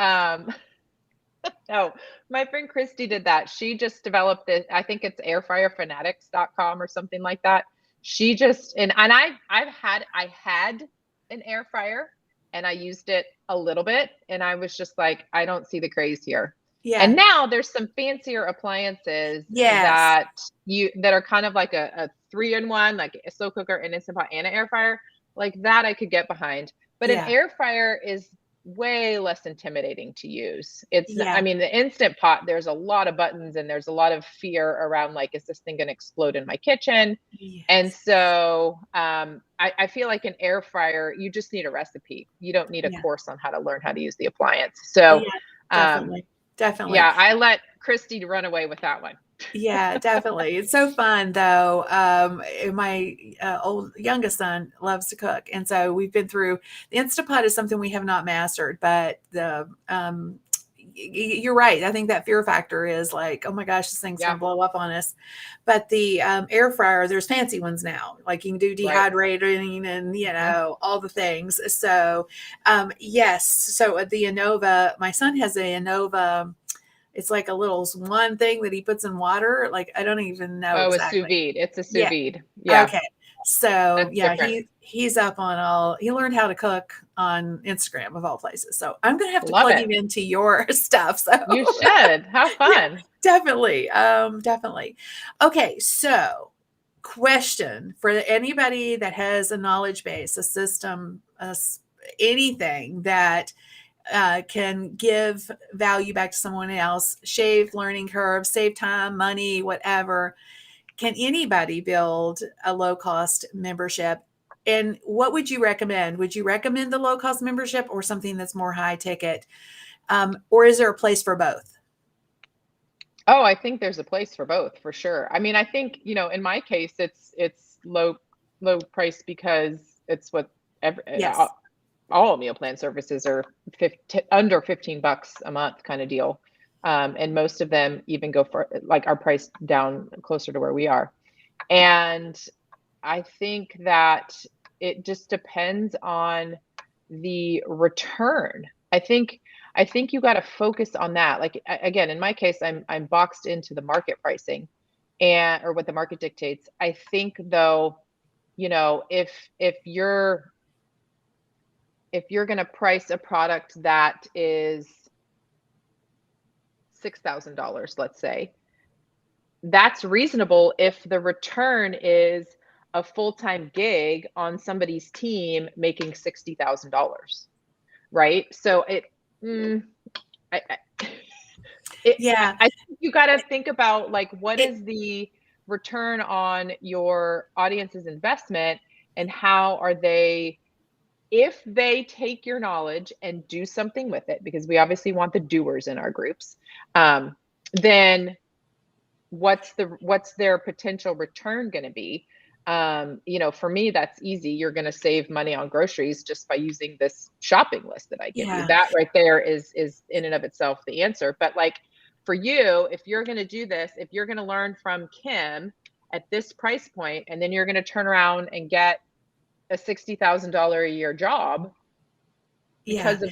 No, my friend Christy did that. She just developed this. I think it's airfryerfanatics.com or something like that. She just, and I had an air fryer and I used it a little bit and I was just like, I don't see the craze here. Yeah. And now there's some fancier appliances Yes. that are kind of like a 3-in-1, like a slow cooker, an Instant Pot, and an air fryer. Like that I could get behind. But Yeah. an air fryer is way less intimidating to use. Yeah. I mean, the Instant Pot, there's a lot of buttons and there's a lot of fear around like, is this thing going to explode in my kitchen? Yes. And so I feel like an air fryer, you just need a recipe. You don't need a course on how to learn how to use the appliance. So definitely. Yeah, I let Christy run away with that one. Yeah, definitely. It's so fun though. My youngest son loves to cook. And so we've been through the Instant Pot is something we have not mastered, but you're right. I think that fear factor is like, oh my gosh, this thing's going to blow up on us. But the air fryer, there's fancy ones now. Like you can do dehydrating and, all the things. So yes. So the Innova, my son has a Innova. It's like a little one thing that he puts in water. Like, I don't even know. Oh, exactly. A sous vide. It's a sous vide. Yeah. Okay. So that's he's up on he learned how to cook on Instagram of all places. So I'm going to have to plug him into your stuff. So you should have fun. Definitely. Definitely. Okay. So question for anybody that has a knowledge base, a system, anything that can give value back to someone else, shave learning curve, save time, money, whatever. Can anybody build a low-cost membership? And what would you recommend? Would you recommend the low-cost membership or something that's more high ticket? Or is there a place for both? Oh, I think there's a place for both for sure. I mean, I think, in my case, it's low price because it's what all meal plan services are under $15 a month kind of deal. And most of them even go for like are priced down closer to where we are. And I think that it just depends on the return. I think you got to focus on that. Like again, in my case, I'm boxed into the market pricing or what the market dictates. I think though, if you're going to price a product that is $6,000, let's say, that's reasonable if the return is a full-time gig on somebody's team making $60,000, right? So I think you got to think about like, what is the return on your audience's investment and how are they, if they take your knowledge and do something with it, because we obviously want the doers in our groups, then what's their potential return going to be? For me, that's easy. You're going to save money on groceries just by using this shopping list that I give you. That right there is in and of itself the answer. But like for you, if you're going to do this, if you're going to learn from Kim at this price point, and then you're going to turn around and get a $60,000 a year job because of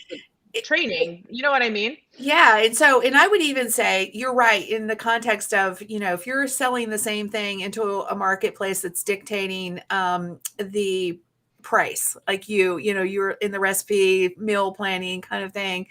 the training, you know what I mean? Yeah. And I would even say you're right in the context of, if you're selling the same thing into a marketplace that's dictating the price, like you're in the recipe meal planning kind of thing.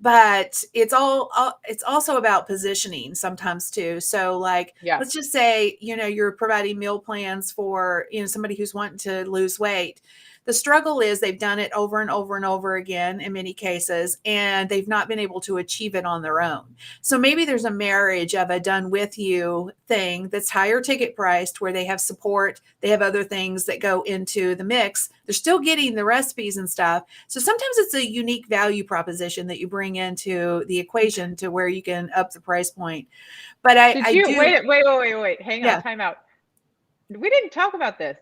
But it's also about positioning sometimes too. So like, let's just say, you're providing meal plans for, somebody who's wanting to lose weight. The struggle is they've done it over and over and over again in many cases, and they've not been able to achieve it on their own. So maybe there's a marriage of a done with you thing that's higher ticket priced, where they have support, they have other things that go into the mix. They're still getting the recipes and stuff. So sometimes it's a unique value proposition that you bring into the equation to where you can up the price point. But Did I you do. wait, hang on, Yeah. time out. We didn't talk about this.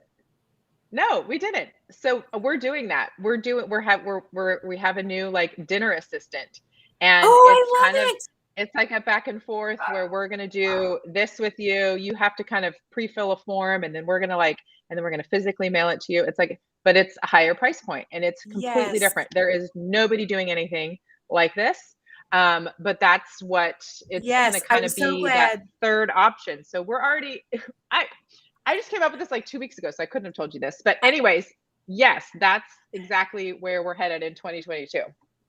No, we didn't. So we're doing that. We have a new like dinner assistant, and Oh, it's I kind of love it. it's like a back and forth where we're gonna do this with you. You have to kind of pre-fill a form, and then we're gonna physically mail it to you. It's like, but it's a higher price point, and it's completely Yes. different. There is nobody doing anything like this. But that's what it's gonna Yes. kind I'm of so be, that glad. third option. So we're already I I just came up with this like 2 weeks ago, so I couldn't have told you this. But anyways, yes, that's exactly where we're headed in 2022.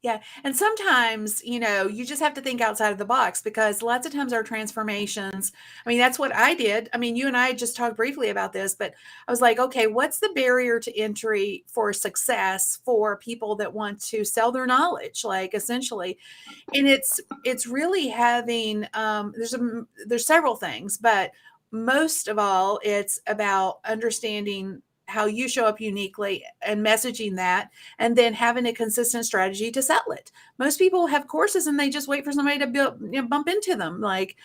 Yeah. And sometimes, you just have to think outside of the box, because lots of times our transformations, I mean, that's what I did. I mean, you and I just talked briefly about this, but I was like, okay, what's the barrier to entry for success for people that want to sell their knowledge, like essentially? And it's really having, there's several things, but most of all, it's about understanding how you show up uniquely and messaging that, and then having a consistent strategy to sell it. Most people have courses and they just wait for somebody to bump into them, like,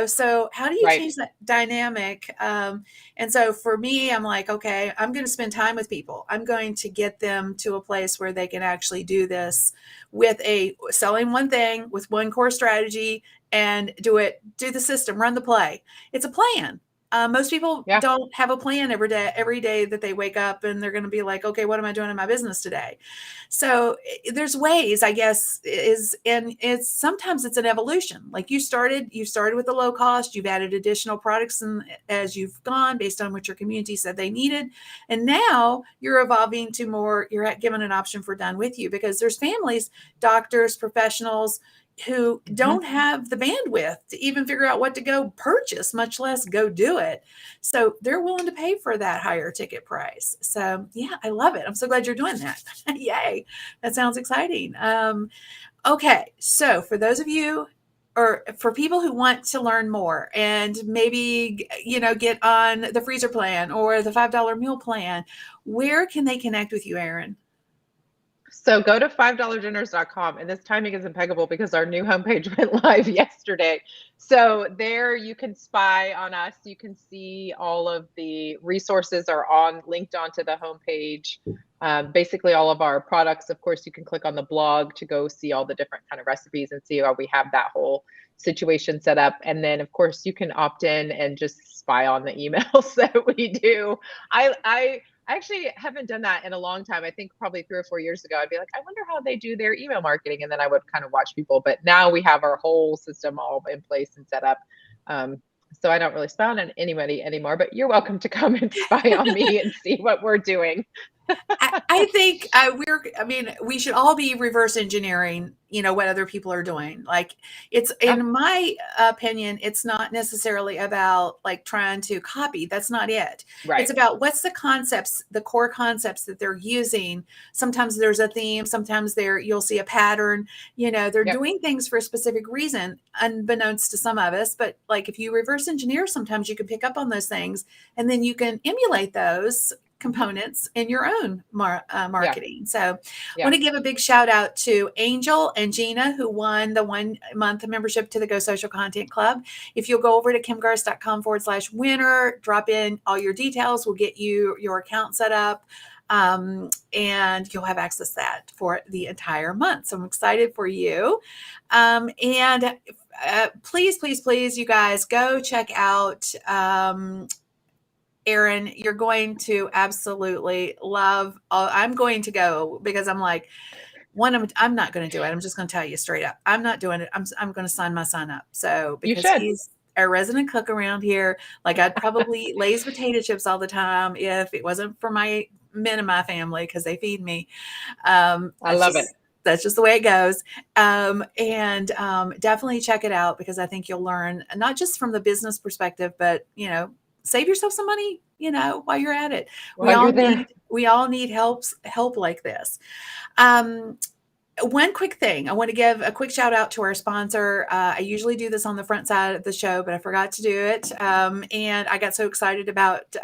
so how do you Right. change that dynamic? And so for me, I'm like, okay, I'm going to spend time with people. I'm going to get them to a place where they can actually do this with a selling one thing with one core strategy, and do the system, run the play. It's a plan. Most people Yeah. don't have a plan every day that they wake up, and they're going to be like, okay, what am I doing in my business today? So there's ways, I guess, and sometimes it's an evolution. Like you started with the low cost, you've added additional products and as you've gone based on what your community said they needed. And now you're evolving to more, you're given an option for done with you, because there's families, doctors, professionals who Mhm. don't have the bandwidth to even figure out what to go purchase, much less go do it. So they're willing to pay for that higher ticket price. So yeah, I love it. I'm so glad you're doing that. Yay. That sounds exciting. Okay. So for those of you, or for people who want to learn more and maybe, get on the freezer plan or the $5 meal plan, where can they connect with you, Erin? So go to $5dinners.com, and this timing is impeccable because our new homepage went live yesterday. So there you can spy on us. You can see all of the resources are linked onto the homepage. Basically all of our products. Of course, you can click on the blog to go see all the different kind of recipes and see how we have that whole situation set up. And then of course you can opt in and just spy on the emails that we do. I actually haven't done that in a long time. I think probably 3 or 4 years ago, I'd be like, I wonder how they do their email marketing. And then I would kind of watch people. But now we have our whole system all in place and set up. So I don't really spy on anybody anymore, but you're welcome to come and spy on me and see what we're doing. I think we should all be reverse engineering, what other people are doing. Like, it's, Yeah, in my opinion, it's not necessarily about like trying to copy. That's not it. It's right. about what's the concepts, the core concepts that they're using. Sometimes there's a theme, sometimes you'll see a pattern, they're Yep. doing things for a specific reason, unbeknownst to some of us. But like, if you reverse engineer, sometimes you can pick up on those things, and then you can emulate those Mhm. components in your own Yeah. marketing. So I Yeah. want to give a big shout out to Angel and Gina, who won the 1 month membership to the Go Social Content Club. If you'll go over to kimgarst.com/winner, drop in all your details, we'll get you your account set up. And you'll have access to that for the entire month. So I'm excited for you. And please, please, please, you guys, go check out Erin. You're going to absolutely love. I'm going to go because I'm like, I'm not going to do it. I'm just going to tell you straight up. I'm not doing it. I'm going to sign my son up. So You because should. he's a resident cook around here, like I'd probably eat Lay's potato chips all the time if it wasn't for my men in my family, because they feed me. I love it. That's just the way it goes. And definitely check it out, because I think you'll learn not just from the business perspective, but save yourself some money while you're at it. While you're there. We all need help like this. Um, One quick thing, I want to give a quick shout out to our sponsor. I usually do this on the front side of the show, but I forgot to do it. And I got so excited about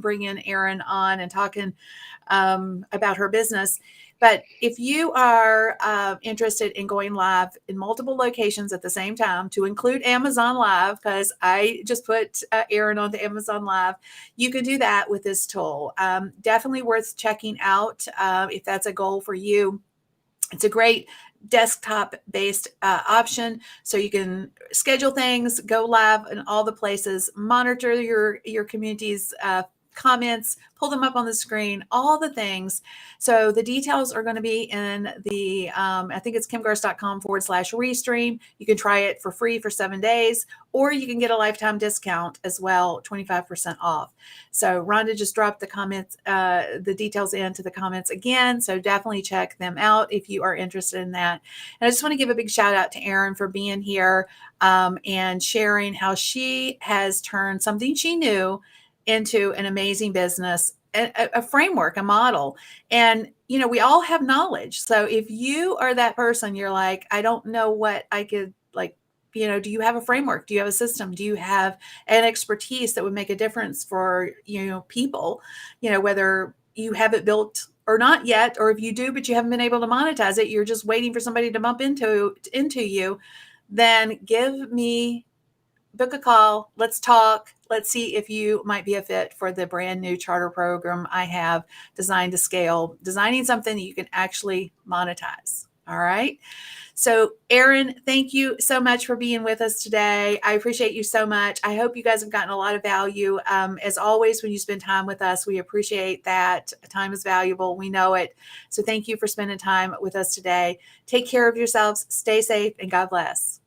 bringing Erin on and talking about her business. But if you are interested in going live in multiple locations at the same time, to include Amazon Live, because I just put Erin onto Amazon Live, you can do that with this tool. Definitely worth checking out if that's a goal for you. It's a great desktop-based option, so you can schedule things, go live in all the places, monitor your community's comments, pull them up on the screen, all the things. So the details are going to be in the, I think it's kimgarst.com/restream. You can try it for free for 7 days, or you can get a lifetime discount as well, 25% off. So Rhonda just dropped the comments, the details into the comments again. So definitely check them out if you are interested in that. And I just want to give a big shout out to Erin for being here and sharing how she has turned something she knew into an amazing business, a framework, a model. And, we all have knowledge. So if you are that person, you're like, I don't know what I could like, do you have a framework? Do you have a system? Do you have an expertise that would make a difference for, people, whether you have it built or not yet, or if you do, but you haven't been able to monetize it, you're just waiting for somebody to bump into you, then book a call. Let's talk. Let's see if you might be a fit for the brand new charter program I have designed to scale, designing something that you can actually monetize. All right. So, Erin, thank you so much for being with us today. I appreciate you so much. I hope you guys have gotten a lot of value. As always, when you spend time with us, we appreciate that. Time is valuable. We know it. So thank you for spending time with us today. Take care of yourselves. Stay safe, and God bless.